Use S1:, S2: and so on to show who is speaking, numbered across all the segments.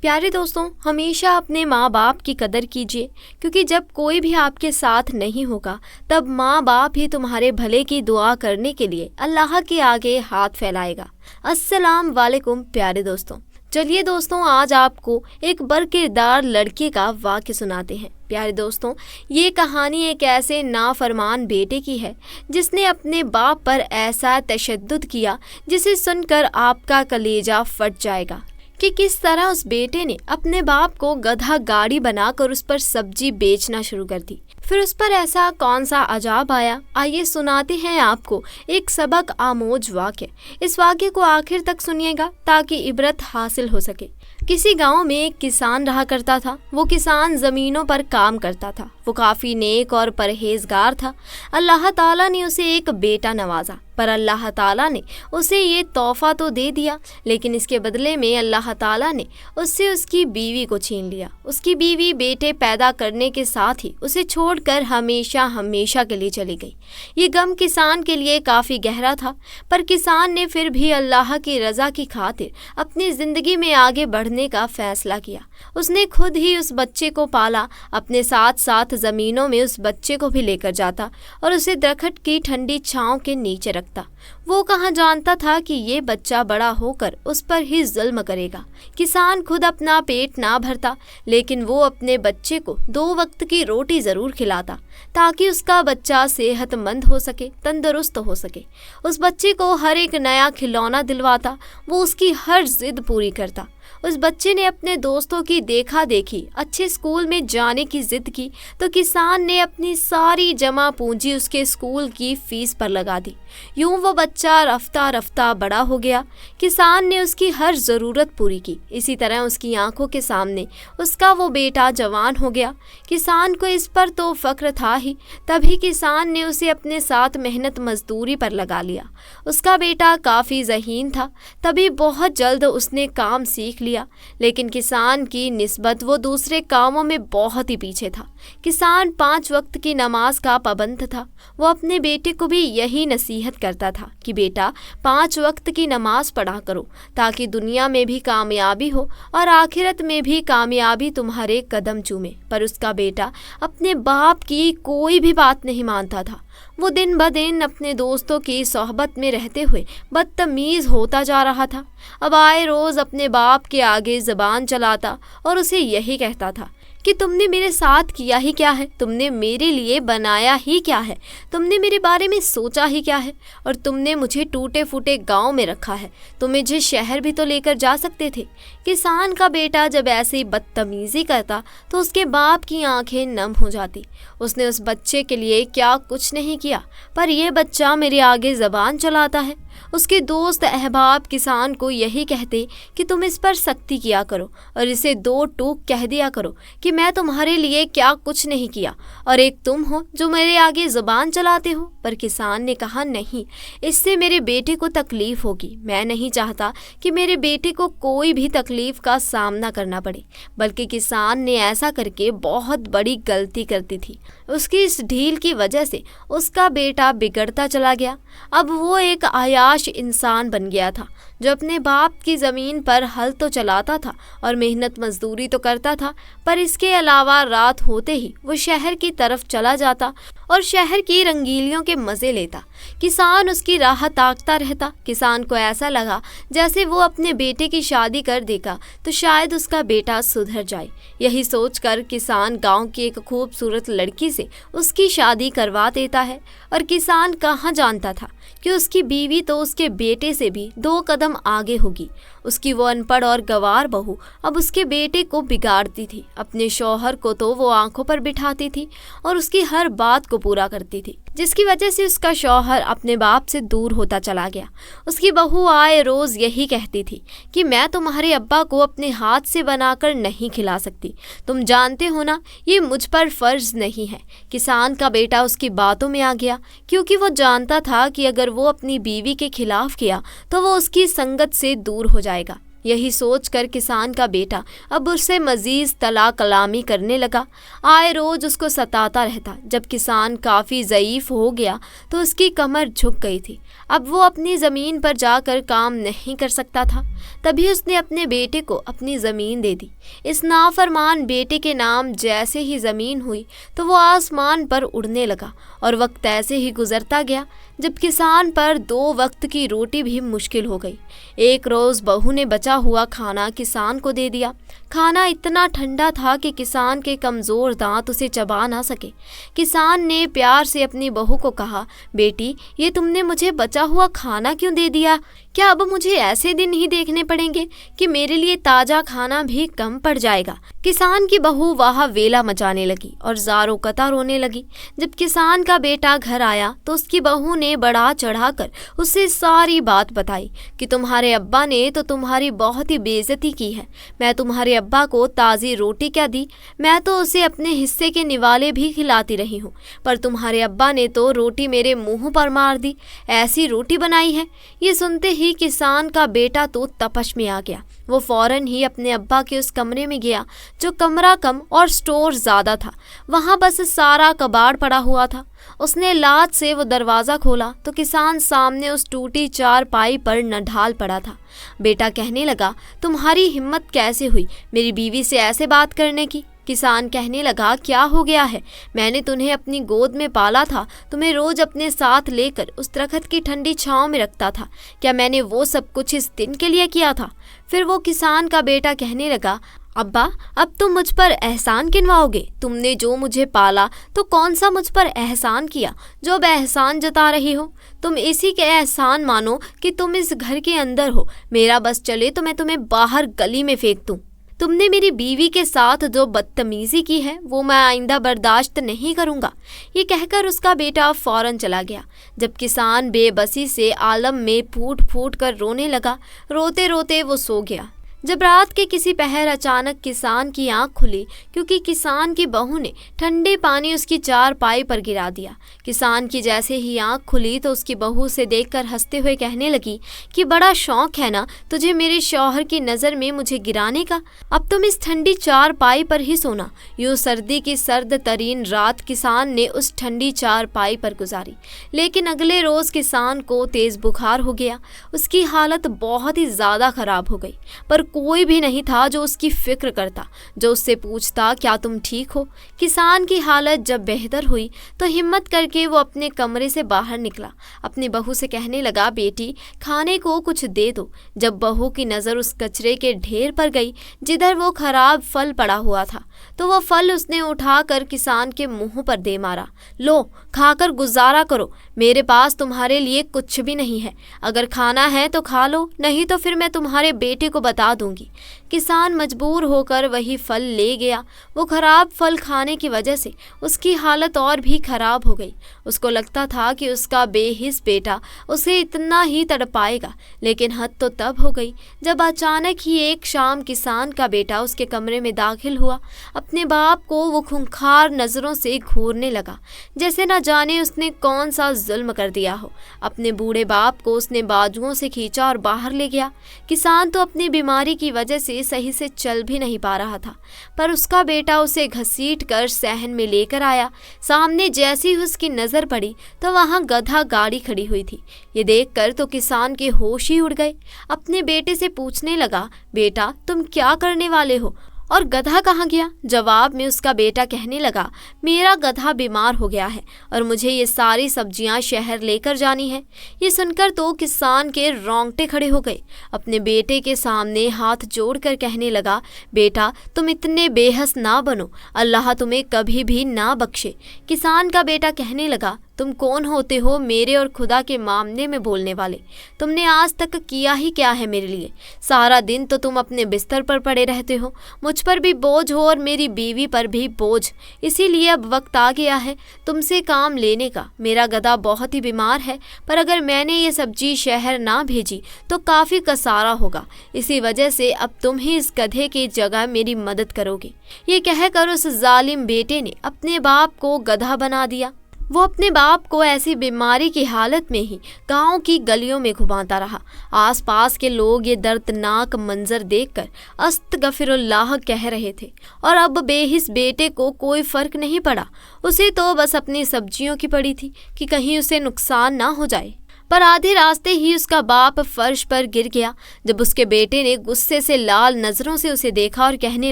S1: प्यारे दोस्तों, हमेशा अपने माँ बाप की कदर कीजिए, क्योंकि जब कोई भी आपके साथ नहीं होगा तब माँ बाप ही तुम्हारे भले की दुआ करने के लिए अल्लाह के आगे हाथ फैलाएगा। अस्सलाम वालेकुम प्यारे दोस्तों। चलिए दोस्तों, आज आपको एक बरकिरदार लड़के का वाक्य सुनाते हैं। प्यारे दोस्तों, ये कहानी एक ऐसे नाफरमान बेटे की है जिसने अपने बाप पर ऐसा तशद्दुद किया जिसे सुनकर आपका कलेजा फट जाएगा कि किस तरह उस बेटे ने अपने बाप को गधा गाड़ी बनाकर उस पर सब्जी बेचना शुरू कर दी। फिर उस पर ऐसा कौन सा अजाब आया, आइए सुनाते हैं आपको एक सबक आमोज वाक्य। इस वाक्य को आखिर तक सुनिएगा ताकि इबरत हासिल हो सके। किसी गांव में एक किसान रहा करता था। वो किसान ज़मीनों पर काम करता था। वो काफ़ी नेक और परहेजगार था। अल्लाह ताला ने उसे एक बेटा नवाजा, पर अल्लाह ताला ने उसे ये तोहफा तो दे दिया, लेकिन इसके बदले में अल्लाह ताला ने उससे उसकी बीवी को छीन लिया। उसकी बीवी बेटे पैदा करने के साथ ही उसे छोड़कर हमेशा हमेशा के लिए चली गई। ये गम किसान के लिए काफ़ी गहरा था, पर किसान ने फिर भी अल्लाह की रज़ा की खातिर अपनी ज़िंदगी में आगे बढ़ने का फ़ैसला किया। उसने खुद ही उस बच्चे को पाला, अपने साथ साथ ज़मीनों में उस बच्चे को भी लेकर जाता और उसे दरख्त की ठंडी छांव के नीचे रखता। वो कहाँ जानता था कि ये बच्चा बड़ा होकर उस पर ही जुल्म करेगा। किसान खुद अपना पेट ना भरता, लेकिन वो अपने बच्चे को 2 वक्त की रोटी ज़रूर खिलाता ताकि उसका बच्चा सेहतमंद हो सके, तंदुरुस्त हो सके। उस बच्चे को हर एक नया खिलौना दिलवाता, वो उसकी हर जिद पूरी करता। उस बच्चे ने अपने दोस्तों की देखा देखी अच्छे स्कूल में जाने की जिद की तो किसान ने अपनी सारी जमा पूंजी उसके स्कूल की फीस पर लगा दी। यूं वो बच्चा रफ्ता रफ्ता बड़ा हो गया। किसान ने उसकी हर ज़रूरत पूरी की। इसी तरह उसकी आंखों के सामने उसका वो बेटा जवान हो गया। किसान को इस पर तो फ़ख्र था ही, तभी किसान ने उसे अपने साथ मेहनत मजदूरी पर लगा लिया। उसका बेटा काफ़ी ज़हीन था, तभी बहुत जल्द उसने काम सीख लिया, लेकिन किसान की निस्बत वो दूसरे कामों में बहुत ही पीछे था। किसान 5 वक्त की नमाज का पाबंद था। वो अपने बेटे को भी यही नसीहत करता था कि बेटा 5 वक्त की नमाज पढ़ा करो ताकि दुनिया में भी कामयाबी हो और आखिरत में भी कामयाबी तुम्हारे कदम चूमे। पर उसका बेटा अपने बाप की कोई भी बात नहीं मानता था। वो दिन ब दिन अपने दोस्तों की सोहबत में रहते हुए बदतमीज़ होता जा रहा था। अब आए रोज़ अपने बाप के आगे ज़बान चलाता और उसे यही कहता था कि तुमने मेरे साथ किया ही क्या है, तुमने मेरे लिए बनाया ही क्या है, तुमने मेरे बारे में सोचा ही क्या है, और तुमने मुझे टूटे फूटे गांव में रखा है, तुम मुझे शहर भी तो लेकर जा सकते थे। किसान का बेटा जब ऐसी बदतमीज़ी करता तो उसके बाप की आंखें नम हो जाती। उसने उस बच्चे के लिए क्या कुछ नहीं किया, पर यह बच्चा मेरे आगे ज़बान चलाता है। उसके दोस्त अहबाब किसान को यही कहते कि तुम इस पर सख्ती किया करो और इसे 2 टूक कह दिया करो कि मैं तुम्हारे लिए क्या कुछ नहीं किया, और एक तुम हो जो मेरे आगे ज़ुबान चलाते हो। पर किसान ने कहा, नहीं, इससे मेरे बेटे को तकलीफ़ होगी। मैं नहीं चाहता कि मेरे बेटे को कोई भी तकलीफ़ का सामना करना पड़े। बल्कि किसान ने ऐसा करके बहुत बड़ी गलती करती थी। उसकी इस ढील की वजह से उसका बेटा बिगड़ता चला गया। अब वो एक आयाश इंसान बन गया था जो अपने बाप की ज़मीन पर हल तो चलाता था और मेहनत मजदूरी तो करता था, पर इसके अलावा रात होते ही वो शहर की तरफ चला जाता और शहर की रंगीलियों के मज़े लेता। किसान उसकी राह ताकता रहता। किसान को ऐसा लगा जैसे वो अपने बेटे की शादी कर देगा तो शायद उसका बेटा सुधर जाए। यही सोचकर किसान गांव की एक खूबसूरत लड़की से उसकी शादी करवा देता है। और किसान कहाँ जानता था कि उसकी बीवी तो उसके बेटे से भी 2 कदम आगे होगी। उसकी वो अनपढ़ और गंवार बहू अब उसके बेटे को बिगाड़ती थी। अपने शौहर को तो वो आंखों पर बिठाती थी और उसकी हर बात को पूरा करती थी, जिसकी वजह से उसका शौहर अपने बाप से दूर होता चला गया। उसकी बहू आए रोज़ यही कहती थी कि मैं तुम्हारे अब्बा को अपने हाथ से बनाकर नहीं खिला सकती, तुम जानते हो ना, ये मुझ पर फ़र्ज़ नहीं है। किसान का बेटा उसकी बातों में आ गया, क्योंकि वो जानता था कि अगर वो अपनी बीवी के खिलाफ किया तो वो उसकी संगत से दूर हो जाएगा। यही सोचकर किसान का बेटा अब उससे मजीद तला कलामी करने लगा। आए रोज उसको सताता रहता। जब किसान काफ़ी ज़ईफ़ हो गया तो उसकी कमर झुक गई थी। अब वो अपनी ज़मीन पर जाकर काम नहीं कर सकता था। तभी उसने अपने बेटे को अपनी ज़मीन दे दी। इस नाफरमान बेटे के नाम जैसे ही ज़मीन हुई तो वो आसमान पर उड़ने लगा और वक्त ऐसे ही गुजरता गया जब किसान पर 2 वक्त की रोटी भी मुश्किल हो गई। एक रोज़ बहू ने बचा हुआ खाना किसान को दे दिया। खाना इतना ठंडा था कि किसान के कमज़ोर दांत उसे चबा ना सके। किसान ने प्यार से अपनी बहू को कहा, बेटी, ये तुमने मुझे बचा हुआ खाना क्यों दे दिया? क्या अब मुझे ऐसे दिन ही देखने पड़ेंगे कि मेरे लिए ताज़ा खाना भी कम पड़ जाएगा? किसान की बहू वहाँ वेला मचाने लगी और ज़ारो कता रोने लगी। जब किसान का बेटा घर आया तो उसकी बहू ने बढ़ा चढ़ाकर उससे सारी बात बताई कि तुम्हारे अब्बा ने तो तुम्हारी बहुत ही बेइज्जती की है। मैं तुम्हारे अब्बा को ताज़ी रोटी क्या दी? मैं तो उसे अपने हिस्से के निवाले भी खिलाती रही हूँ, पर तुम्हारे अब्बा ने तो रोटी मेरे मुंह पर मार दी। ऐसी रोटी बनाई है? ये सुनते ही किसान का बेटा तो तपश में आ गया। वो फौरन ही अपने अब्बा के उस कमरे में गया जो कमरा कम और स्टोर ज़्यादा था। वहाँ बस सारा कबाड़ पड़ा हुआ था। उसने लात से वो दरवाज़ा खोला तो किसान सामने उस टूटी चारपाई पर नढाल पड़ा था। बेटा कहने लगा, तुम्हारी हिम्मत कैसे हुई मेरी बीवी से ऐसे बात करने की? किसान कहने लगा, क्या हो गया है? मैंने तुम्हें अपनी गोद में पाला था, तुम्हें रोज अपने साथ लेकर उस दरख्त की ठंडी छांव में रखता था। क्या मैंने वो सब कुछ इस दिन के लिए किया था? फिर वो किसान का बेटा कहने लगा, अब्बा, अब तुम मुझ पर एहसान गिनवाओगे? तुमने जो मुझे पाला तो कौन सा मुझ पर एहसान किया जो अब एहसान जता रही हो? तुम इसी के एहसान मानो कि तुम इस घर के अंदर हो। मेरा बस चले तो मैं तुम्हें बाहर गली में फेंक दूं। तुमने मेरी बीवी के साथ जो बदतमीजी की है वो मैं आइंदा बर्दाश्त नहीं करूंगा। ये कहकर उसका बेटा फौरन चला गया। जब किसान बेबसी से आलम में फूट फूट कर रोने लगा, रोते रोते वो सो गया। जब रात के किसी पहर अचानक किसान की आंख खुली क्योंकि किसान की बहू ने ठंडे पानी उसकी चारपाई पर गिरा दिया। किसान की जैसे ही आंख खुली तो उसकी बहू से देखकर हंसते हुए कहने लगी कि बड़ा शौक है ना तुझे मेरे शौहर की नज़र में मुझे गिराने का? अब तुम इस ठंडी चारपाई पर ही सोना। यूँ सर्दी की सर्द तरीन रात किसान ने उस ठंडी चारपाई पर गुजारी। लेकिन अगले रोज़ किसान को तेज़ बुखार हो गया। उसकी हालत बहुत ही ज़्यादा ख़राब हो गई, पर कोई भी नहीं था जो उसकी फिक्र करता, जो उससे पूछता, क्या तुम ठीक हो? किसान की हालत जब बेहतर हुई तो हिम्मत करके वो अपने कमरे से बाहर निकला। अपनी बहू से कहने लगा, बेटी, खाने को कुछ दे दो। जब बहू की नज़र उस कचरे के ढेर पर गई जिधर वो खराब फल पड़ा हुआ था तो वह फल उसने उठाकर किसान के मुंह पर दे मारा। लो, खाकर गुजारा करो, मेरे पास तुम्हारे लिए कुछ भी नहीं है। अगर खाना है तो खा लो, नहीं तो फिर मैं तुम्हारे बेटे को बता दूंगी। किसान मजबूर होकर वही फल ले गया। वो खराब फल खाने की वजह से उसकी हालत और भी खराब हो गई। उसको लगता था कि उसका बेहिस बेटा उसे इतना ही तड़पाएगा, लेकिन हद तो तब हो गई जब अचानक ही एक शाम किसान का बेटा उसके कमरे में दाखिल हुआ। अपने बाप को वो खूंखार नज़रों से घूरने लगा, जैसे न जाने उसने कौन सा जुल्म कर दिया हो। अपने बूढ़े बाप को उसने बाजुओं से खींचा और बाहर ले गया। किसान तो अपनी बीमारी की वजह से सही से चल भी नहीं पा रहा था, पर उसका बेटा उसे घसीट कर सहन में लेकर आया। सामने जैसी ही उसकी नज़र पड़ी तो वहाँ गधा गाड़ी खड़ी हुई थी। ये देखकर तो किसान के होश ही उड़ गए। अपने बेटे से पूछने लगा, बेटा, तुम क्या करने वाले हो और गधा कहाँ गया? जवाब में उसका बेटा कहने लगा, मेरा गधा बीमार हो गया है और मुझे ये सारी सब्जियां शहर लेकर जानी है। ये सुनकर तो किसान के रोंगटे खड़े हो गए। अपने बेटे के सामने हाथ जोड़कर कहने लगा, बेटा, तुम इतने बेहस ना बनो, अल्लाह तुम्हें कभी भी ना बख्शे। किसान का बेटा कहने लगा, तुम कौन होते हो मेरे और खुदा के मामले में बोलने वाले? तुमने आज तक किया ही क्या है मेरे लिए? सारा दिन तो तुम अपने बिस्तर पर पड़े रहते हो। मुझ पर भी बोझ हो और मेरी बीवी पर भी बोझ, इसीलिए अब वक्त आ गया है तुमसे काम लेने का। मेरा गधा बहुत ही बीमार है, पर अगर मैंने ये सब्जी शहर ना भेजी तो काफ़ी कसारा होगा। इसी वजह से अब तुम ही इस गधे की जगह मेरी मदद करोगे। ये कहकर उस जालिम बेटे ने अपने बाप को गधा बना दिया। वो अपने बाप को ऐसी बीमारी की हालत में ही गांव की गलियों में घुमाता रहा। आसपास के लोग ये दर्दनाक मंजर देखकर अस्तगफिरुल्लाह कह रहे थे और अब बेहिस बेटे को कोई फर्क नहीं पड़ा। उसे तो बस अपनी सब्जियों की पड़ी थी कि कहीं उसे नुकसान ना हो जाए। पर आधे रास्ते ही उसका बाप फर्श पर गिर गया जब उसके बेटे ने गुस्से से लाल नज़रों से उसे देखा और कहने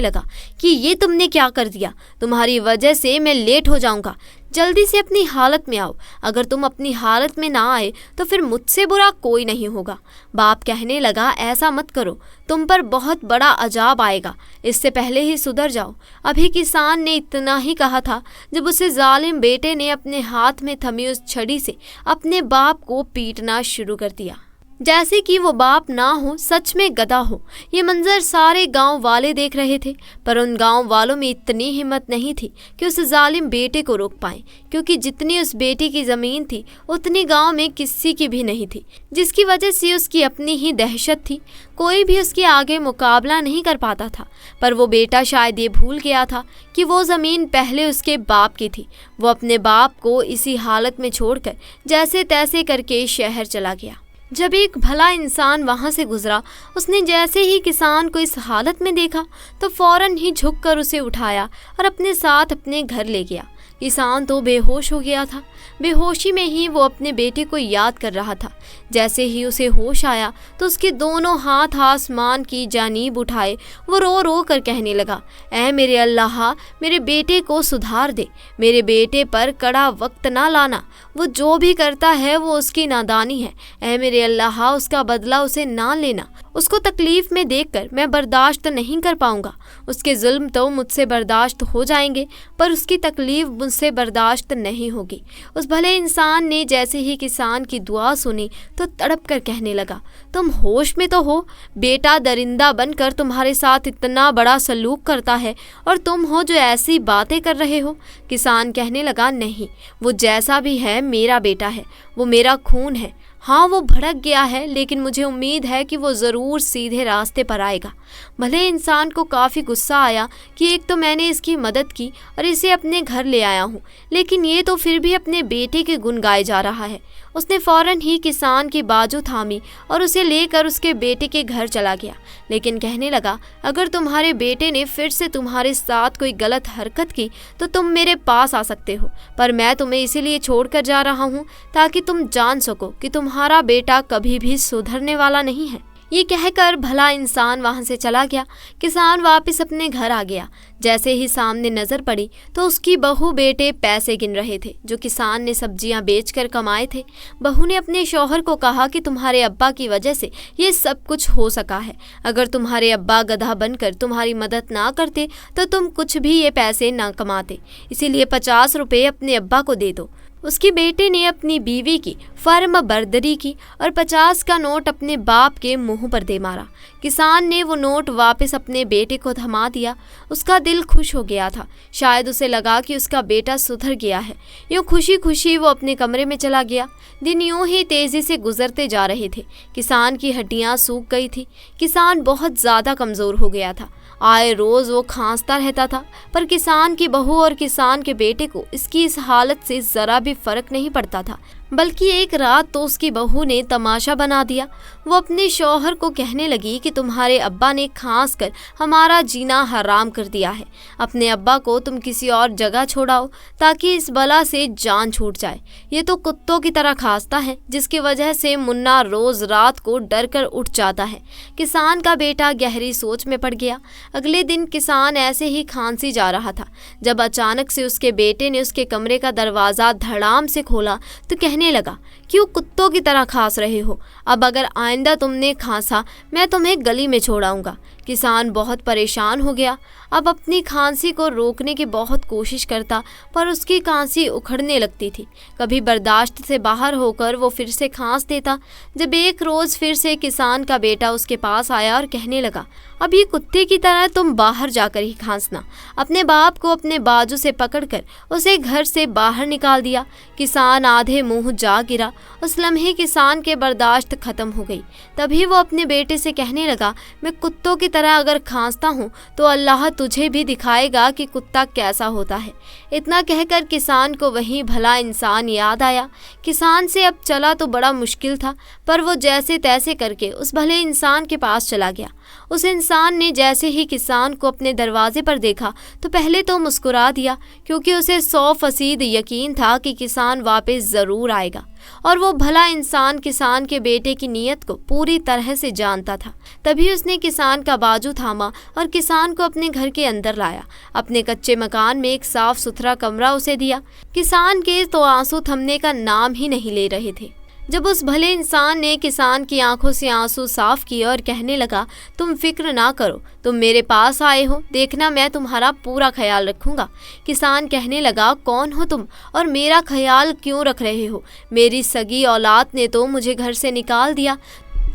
S1: लगा कि ये तुमने क्या कर दिया? तुम्हारी वजह से मैं लेट हो जाऊंगा। जल्दी से अपनी हालत में आओ। अगर तुम अपनी हालत में ना आए तो फिर मुझसे बुरा कोई नहीं होगा। बाप कहने लगा, ऐसा मत करो, तुम पर बहुत बड़ा अजाब आएगा। इससे पहले ही सुधर जाओ। अभी किसान ने इतना ही कहा था जब उसे जालिम बेटे ने अपने हाथ में थमी उस छड़ी से अपने बाप को पीटना शुरू कर दिया, जैसे कि वो बाप ना हो, सच में गधा हो। ये मंजर सारे गांव वाले देख रहे थे, पर उन गांव वालों में इतनी हिम्मत नहीं थी कि उस जालिम बेटे को रोक पाएं, क्योंकि जितनी उस बेटी की ज़मीन थी उतनी गांव में किसी की भी नहीं थी, जिसकी वजह से उसकी अपनी ही दहशत थी। कोई भी उसके आगे मुकाबला नहीं कर पाता था। पर वो बेटा शायद ये भूल गया था कि वो ज़मीन पहले उसके बाप की थी। वो अपने बाप को इसी हालत में छोड़कर जैसे तैसे करके शहर चला गया। जब एक भला इंसान वहां से गुजरा, उसने जैसे ही किसान को इस हालत में देखा तो फौरन ही झुककर उसे उठाया और अपने साथ अपने घर ले गया। किसान तो बेहोश हो गया था। बेहोशी में ही वो अपने बेटे को याद कर रहा था। जैसे ही उसे होश आया तो उसके दोनों हाथ आसमान की जानीब उठाए वो रो रो कर कहने लगा, ऐ मेरे अल्लाह, मेरे बेटे को सुधार दे। मेरे बेटे पर कड़ा वक्त ना लाना। वो जो भी करता है वो उसकी नादानी है। ऐ मेरे अल्लाह, उसका बदला उसे ना लेना। उसको तकलीफ में देखकर मैं बर्दाश्त नहीं कर पाऊंगा। उसके जुल्म तो मुझसे बर्दाश्त हो जाएंगे, पर उसकी तकलीफ मुझसे बर्दाश्त नहीं होगी। उस भले इंसान ने जैसे ही किसान की दुआ सुनी तो तड़प कर कहने लगा, तुम होश में तो हो? बेटा दरिंदा बनकर तुम्हारे साथ इतना बड़ा सलूक करता है और तुम हो जो ऐसी बातें कर रहे हो। किसान कहने लगा, नहीं, वो जैसा भी है मेरा बेटा है, वो मेरा खून है। हाँ, वो भड़क गया है, लेकिन मुझे उम्मीद है कि वो ज़रूर सीधे रास्ते पर आएगा। भले इंसान को काफ़ी गुस्सा आया कि एक तो मैंने इसकी मदद की और इसे अपने घर ले आया हूँ, लेकिन ये तो फिर भी अपने बेटे के गुण गाए जा रहा है। उसने फ़ौरन ही किसान की बाजू थामी और उसे लेकर उसके बेटे के घर चला गया, लेकिन कहने लगा, अगर तुम्हारे बेटे ने फिर से तुम्हारे साथ कोई गलत हरकत की तो तुम मेरे पास आ सकते हो, पर मैं तुम्हें इसीलिए छोड़कर जा रहा हूँ ताकि तुम जान सको कि तुम्हारा बेटा कभी भी सुधरने वाला नहीं है। ये कहकर भला इंसान वहां से चला गया। किसान वापस अपने घर आ गया। जैसे ही सामने नजर पड़ी तो उसकी बहू बेटे पैसे गिन रहे थे जो किसान ने सब्जियां बेचकर कमाए थे। बहू ने अपने शौहर को कहा कि तुम्हारे अब्बा की वजह से ये सब कुछ हो सका है। अगर तुम्हारे अब्बा गधा बनकर तुम्हारी मदद ना करते तो तुम कुछ भी ये पैसे ना कमाते, इसीलिए 50 रुपये अपने अब्बा को दे दो। उसके बेटे ने अपनी बीवी की फर्म बर्दरी की और 50 का नोट अपने बाप के मुंह पर दे मारा। किसान ने वो नोट वापस अपने बेटे को थमा दिया। उसका दिल खुश हो गया था। शायद उसे लगा कि उसका बेटा सुधर गया है। यूँ खुशी खुशी वो अपने कमरे में चला गया। दिन यूँ ही तेज़ी से गुजरते जा रहे थे। किसान की हड्डियाँ सूख गई थी। किसान बहुत ज़्यादा कमज़ोर हो गया था। आए रोज़ वो खांसता रहता था, पर किसान की बहू और किसान के बेटे को इसकी इस हालत से ज़रा भी फ़र्क नहीं पड़ता था। बल्कि एक रात तो उसकी बहू ने तमाशा बना दिया। वो अपने शौहर को कहने लगी कि तुम्हारे अब्बा ने खांस कर हमारा जीना हराम कर दिया है। अपने अब्बा को तुम किसी और जगह छोड़ाओ ताकि इस बला से जान छूट जाए। ये तो कुत्तों की तरह खांसता है, जिसकी वजह से मुन्ना रोज़ रात को डर कर उठ जाता है। किसान का बेटा गहरी सोच में पड़ गया। अगले दिन किसान ऐसे ही खांसी जा रहा था जब अचानक से उसके बेटे ने उसके कमरे का दरवाज़ा धड़ाम से खोला तो कहने लगा, क्यों कुत्तों की तरह खांस रहे हो? अब अगर आइंदा तुमने खांसा मैं तुम्हें गली में छोड़ाऊंगा। किसान बहुत परेशान हो गया। अब अपनी खांसी को रोकने की बहुत कोशिश करता, पर उसकी खांसी उखड़ने लगती थी। कभी बर्दाश्त से बाहर होकर वो फिर से खांस देता। जब एक रोज़ फिर से किसान का बेटा उसके पास आया और कहने लगा, अब ये कुत्ते की तरह तुम बाहर जाकर ही खांसना। अपने बाप को अपने बाजू से पकड़कर उसे घर से बाहर निकाल दिया। किसान आधे मुंह जा गिरा उस लम्हे किसान के बर्दाश्त खत्म हो गई। तभी वो अपने बेटे से कहने लगा, मैं कुत्तों की तरह अगर खांसता हूँ तो अल्लाह तुझे भी दिखाएगा कि कुत्ता कैसा होता है। इतना कहकर किसान को वही भला इंसान याद आया। किसान से अब चला तो बड़ा मुश्किल था, पर वो जैसे तैसे करके उस भले इंसान के पास चला गया। उस इंसान ने जैसे ही किसान को अपने दरवाजे पर देखा तो पहले तो मुस्कुरा दिया, क्योंकि उसे 100% यकीन था कि किसान वापस ज़रूर आएगा। और वो भला इंसान किसान के बेटे की नीयत को पूरी तरह से जानता था। तभी उसने किसान का बाजू थामा और किसान को अपने घर के अंदर लाया। अपने कच्चे मकान में एक साफ सुथरा कमरा उसे दिया। किसान के तो आंसू थमने का नाम ही नहीं ले रहे थे। जब उस भले इंसान ने किसान की आंखों से आंसू साफ किए और कहने लगा, तुम फिक्र ना करो, तुम मेरे पास आए हो, देखना मैं तुम्हारा पूरा ख्याल रखूंगा। किसान कहने लगा, कौन हो तुम और मेरा ख्याल क्यों रख रहे हो? मेरी सगी औलाद ने तो मुझे घर से निकाल दिया,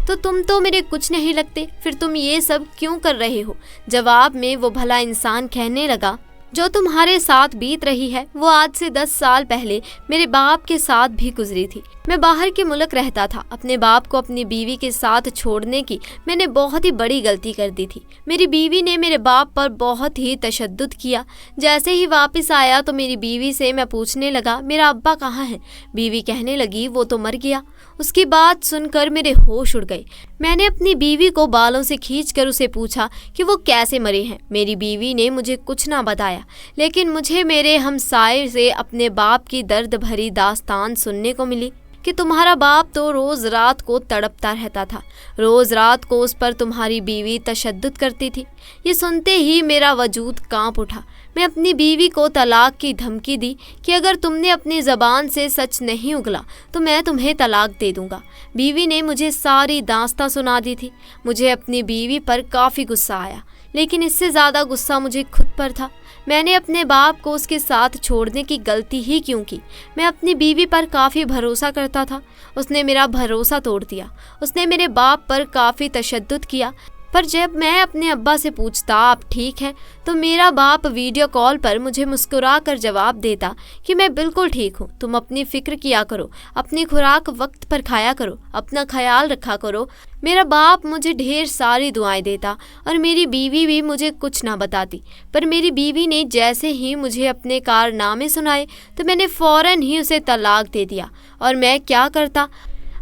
S1: तो तुम तो मेरे कुछ नहीं लगते, फिर तुम ये सब क्यों कर रहे हो? जवाब में वो भला इंसान कहने लगा, जो तुम्हारे साथ बीत रही है वो आज से 10 साल पहले मेरे बाप के साथ भी गुजरी थी। मैं बाहर के मुल्क रहता था। अपने बाप को अपनी बीवी के साथ छोड़ने की मैंने बहुत ही बड़ी गलती कर दी थी। मेरी बीवी ने मेरे बाप पर बहुत ही तशद्दुद किया। जैसे ही वापस आया तो मेरी बीवी से मैं पूछने लगा, मेरा अब्बा कहाँ है? बीवी कहने लगी, वो तो मर गया। उसकी बात सुनकर मेरे होश उड़ गए। मैंने अपनी बीवी को बालों से खींचकर उसे पूछा कि वो कैसे मरे हैं। मेरी बीवी ने मुझे कुछ ना बताया, लेकिन मुझे मेरे हमसाये से अपने बाप की दर्द भरी दास्तान सुनने को मिली कि तुम्हारा बाप तो रोज़ रात को तड़पता रहता था। रोज़ रात को उस पर तुम्हारी बीवी तशद्दुद करती थी। ये सुनते ही मेरा वजूद कांप उठा। मैं अपनी बीवी को तलाक की धमकी दी कि अगर तुमने अपनी ज़बान से सच नहीं उगला तो मैं तुम्हें तलाक दे दूंगा। बीवी ने मुझे सारी दास्तां सुना दी थी। मुझे अपनी बीवी पर काफ़ी गुस्सा आया, लेकिन इससे ज़्यादा गुस्सा मुझे खुद पर था। मैंने अपने बाप को उसके साथ छोड़ने की गलती ही क्यों की? मैं अपनी बीवी पर काफ़ी भरोसा करता था, उसने मेरा भरोसा तोड़ दिया। उसने मेरे बाप पर काफ़ी तशद्दुद किया, पर जब मैं अपने अब्बा से पूछता आप ठीक हैं, तो मेरा बाप वीडियो कॉल पर मुझे मुस्कुरा कर जवाब देता कि मैं बिल्कुल ठीक हूँ, तुम अपनी फ़िक्र किया करो, अपनी खुराक वक्त पर खाया करो, अपना ख्याल रखा करो। मेरा बाप मुझे ढेर सारी दुआएं देता और मेरी बीवी भी मुझे कुछ ना बताती, पर मेरी बीवी ने जैसे ही मुझे अपने कारनामे सुनाए तो मैंने फ़ौरन ही उसे तलाक दे दिया। और मैं क्या करता?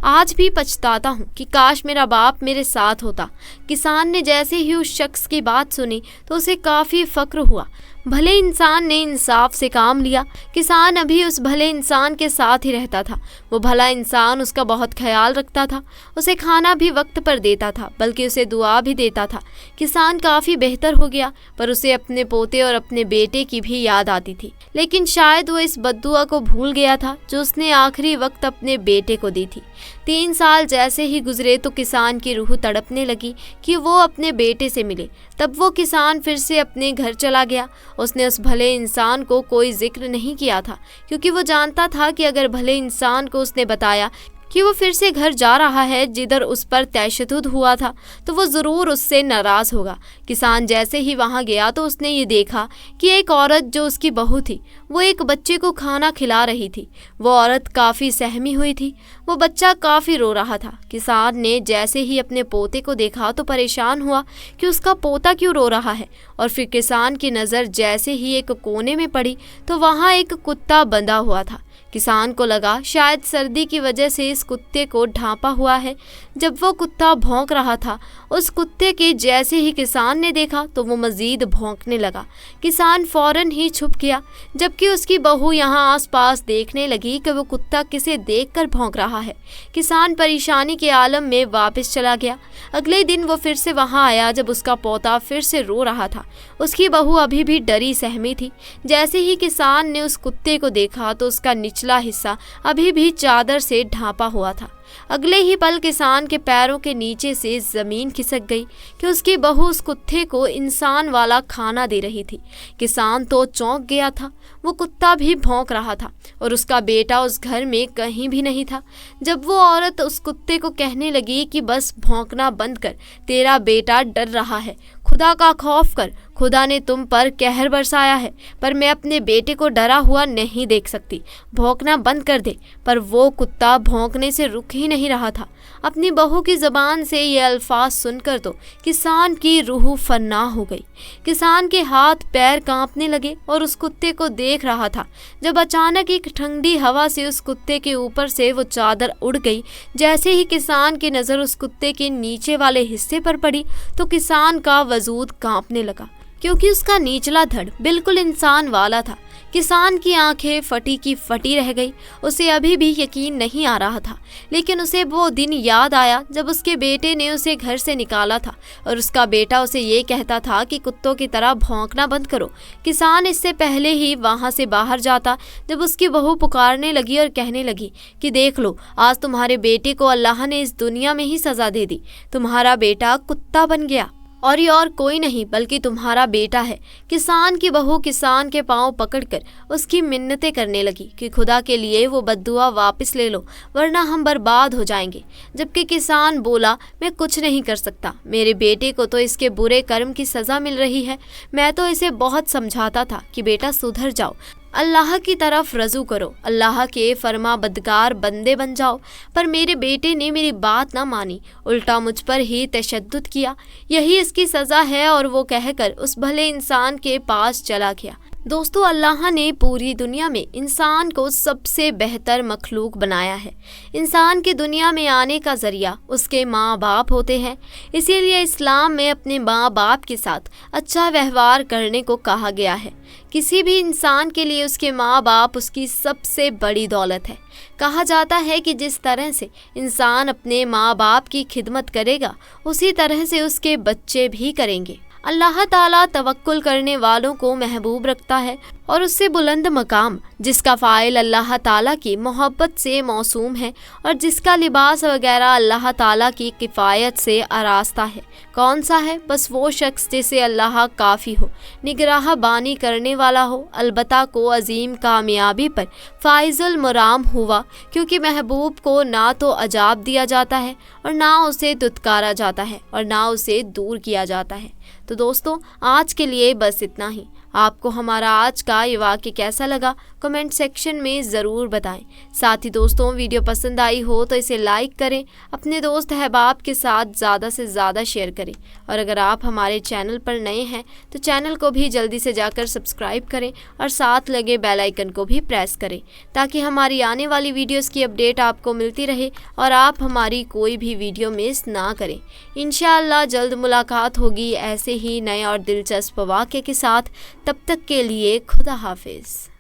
S1: आज भी पछताता हूँ कि काश मेरा बाप मेरे साथ होता। किसान ने जैसे ही उस शख्स की बात सुनी तो उसे काफ़ी फ़क्र हुआ। भले इंसान ने इंसाफ से काम लिया। किसान अभी उस भले इंसान के साथ ही रहता था। वो भला इंसान उसका बहुत ख्याल रखता था, उसे खाना भी वक्त पर देता था, बल्कि उसे दुआ भी देता था। किसान काफ़ी बेहतर हो गया, पर उसे अपने पोते और अपने बेटे की भी याद आती थी। लेकिन शायद वो इस बद्दुआ को भूल गया था जो उसने आखिरी वक्त अपने बेटे को दी थी। 3 साल जैसे ही गुजरे तो किसान की रूह तड़पने लगी कि वो अपने बेटे से मिले। तब वो किसान फिर से अपने घर चला गया। उसने उस भले इंसान को कोई जिक्र नहीं किया था, क्योंकि वो जानता था कि अगर भले इंसान को उसने बताया कि वो फिर से घर जा रहा है जिधर उस पर तशद्दुद हुआ था, तो वो ज़रूर उससे नाराज़ होगा। किसान जैसे ही वहाँ गया तो उसने ये देखा कि एक औरत जो उसकी बहू थी वो एक बच्चे को खाना खिला रही थी। वो औरत काफ़ी सहमी हुई थी। वो बच्चा काफ़ी रो रहा था। किसान ने जैसे ही अपने पोते को देखा तो परेशान हुआ कि उसका पोता क्यों रो रहा है। और फिर किसान की नज़र जैसे ही एक कोने में पड़ी तो वहाँ एक कुत्ता बंधा हुआ था। किसान को लगा शायद सर्दी की वजह से इस कुत्ते को ढांपा हुआ है। जब वो कुत्ता भौंक रहा था, उस कुत्ते के जैसे ही किसान ने देखा तो वो मज़ीद भौंकने लगा। किसान फ़ौरन ही छुप गया, जबकि उसकी बहू यहाँ आसपास देखने लगी कि वो कुत्ता किसे देखकर भौंक रहा है। किसान परेशानी के आलम में वापस चला गया। अगले दिन वो फिर से वहाँ आया जब उसका पोता फिर से रो रहा था। उसकी बहू अभी भी डरी सहमी थी। जैसे ही किसान ने उस कुत्ते को देखा तो उसका निचला हिस्सा अभी भी चादर से ढांपा हुआ था। अगले ही पल किसान के पैरों के नीचे से ज़मीन खिसक गई कि उसकी बहू उस कुत्ते को इंसान वाला खाना दे रही थी। किसान तो चौंक गया था। वो कुत्ता भी भौंक रहा था और उसका बेटा उस घर में कहीं भी नहीं था। जब वो औरत उस कुत्ते को कहने लगी कि बस भौंकना बंद कर, तेरा बेटा डर रहा है, खुदा का खौफ कर, खुदा ने तुम पर कहर बरसाया है, पर मैं अपने बेटे को डरा हुआ नहीं देख सकती। भौंकना बंद कर दे। पर वो कुत्ता भौंकने से रुक ही नहीं रहा था। अपनी बहू की ज़बान से ये अल्फाज सुनकर तो किसान की रूह फना हो गई। किसान के हाथ पैर कांपने लगे और उस कुत्ते को देख रहा था, जब अचानक एक ठंडी हवा से उस कुत्ते के ऊपर से वो चादर उड़ गई। जैसे ही किसान की नज़र उस कुत्ते के नीचे वाले हिस्से पर पड़ी तो किसान का वजूद कांपने लगा, क्योंकि उसका निचला धड़ बिल्कुल इंसान वाला था। किसान की आंखें फटी की फटी रह गई। उसे अभी भी यकीन नहीं आ रहा था, लेकिन उसे वो दिन याद आया जब उसके बेटे ने उसे घर से निकाला था और उसका बेटा उसे ये कहता था कि कुत्तों की तरह भौंकना बंद करो। किसान इससे पहले ही वहाँ से बाहर जाता जब उसकी बहू पुकारने लगी और कहने लगी कि देख लो, आज तुम्हारे बेटे को अल्लाह ने इस दुनिया में ही सज़ा दे दी। तुम्हारा बेटा कुत्ता बन गया और ये और कोई नहीं बल्कि तुम्हारा बेटा है। किसान की बहू किसान के पांव पकड़कर उसकी मिन्नतें करने लगी कि खुदा के लिए वो बद्दुआ वापस ले लो, वरना हम बर्बाद हो जाएंगे। जबकि किसान बोला, मैं कुछ नहीं कर सकता, मेरे बेटे को तो इसके बुरे कर्म की सज़ा मिल रही है। मैं तो इसे बहुत समझाता था कि बेटा सुधर जाओ, अल्लाह की तरफ रजू करो, अल्लाह के फरमा बदकार बंदे बन जाओ। पर मेरे बेटे ने मेरी बात ना मानी, उल्टा मुझ पर ही तशद्दुद किया। यही इसकी सज़ा है। और वो कहकर उस भले इंसान के पास चला गया। दोस्तों, अल्लाह ने पूरी दुनिया में इंसान को सबसे बेहतर मखलूक बनाया है। इंसान की दुनिया में आने का ज़रिया उसके माँ बाप होते हैं। इसीलिए इस्लाम में अपने माँ बाप के साथ अच्छा व्यवहार करने को कहा गया है। किसी भी इंसान के लिए उसके माँ बाप उसकी सबसे बड़ी दौलत है। कहा जाता है कि जिस तरह से इंसान अपने माँ बाप की खिदमत करेगा, उसी तरह से उसके बच्चे भी करेंगे। अल्लाह ताला तवक्कुल करने वालों को महबूब रखता है और उससे बुलंद मकाम, जिसका फ़ाइल अल्लाह ताला की मोहब्बत से मौसूम है और जिसका लिबास वगैरह अल्लाह ताला की किफ़ायत से आरास्ता है। कौन सा है? बस वो शख्स जिसे अल्लाह काफ़ी हो, निगराह बानी करने वाला हो, अलबत्ता को अजीम कामयाबी पर फाइजुल मुराम हुआ, क्योंकि महबूब को ना तो अजाब दिया जाता है और ना उसे दुत्कारा जाता है और ना उसे दूर किया जाता है। तो दोस्तों, आज के लिए बस इतना ही। आपको हमारा आज का ये वाक़या कैसा लगा कमेंट सेक्शन में ज़रूर बताएं। साथ ही दोस्तों, वीडियो पसंद आई हो तो इसे लाइक करें, अपने दोस्त अहबाब के साथ ज़्यादा से ज़्यादा शेयर करें। और अगर आप हमारे चैनल पर नए हैं तो चैनल को भी जल्दी से जाकर सब्सक्राइब करें और साथ लगे बेल आइकन को भी प्रेस करें, ताकि हमारी आने वाली वीडियोज़ की अपडेट आपको मिलती रहे और आप हमारी कोई भी वीडियो मिस ना करें। इंशाअल्लाह जल्द मुलाकात होगी ऐसे ही नए और दिलचस्प वाक़े के साथ। तब तक के लिए खुदा हाफिज़।